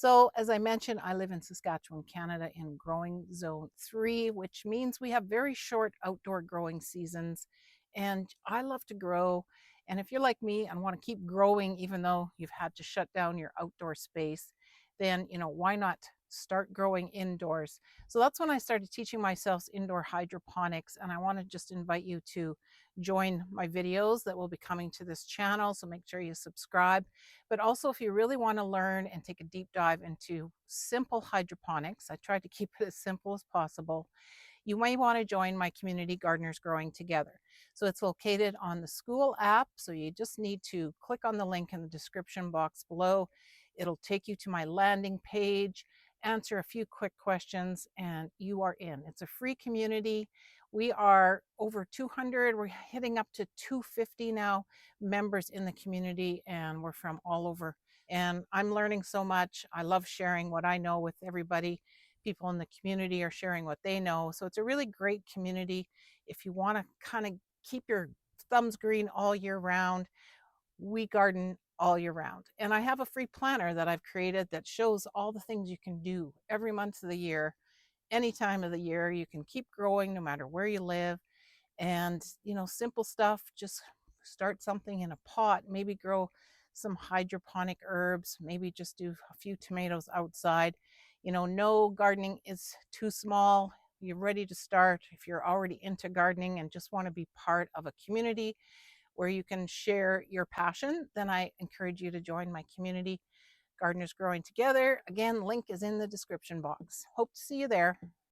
So, as I mentioned, I live in Saskatchewan, Canada, in growing zone 3, which means we have very short outdoor growing seasons. And I love to grow. And if you're like me and want to keep growing, even though you've had to shut down your outdoor space, then, why not start growing indoors? So that's when I started teaching myself indoor hydroponics. And I want to just invite you to join my videos that will be coming to this channel. So make sure you subscribe, but also, if you really want to learn and take a deep dive into simple hydroponics, I try to keep it as simple as possible. You may want to join my community Gardeners Growing Together. So it's located on the Skool app. So you just need to click on the link in the description box below. It'll take you to my landing page, answer a few quick questions, and you are in. It's a free community. We are over 200, we're hitting up to 250 now members in the community, and we're from all over. And I'm learning so much. I love sharing what I know with everybody. People in the community are sharing what they know. So it's a really great community. If you want to kind of keep your thumbs green all year round, we garden all year round. And I have a free planner that I've created that shows all the things you can do every month of the year, any time of the year. You can keep growing no matter where you live. And, simple stuff, just start something in a pot, maybe grow some hydroponic herbs, maybe just do a few tomatoes outside. No gardening is too small. You're ready to start. If you're already into gardening and just want to be part of a community where you can share your passion, then I encourage you to join my community, Gardeners Growing Together. Again, link is in the description box. Hope to see you there.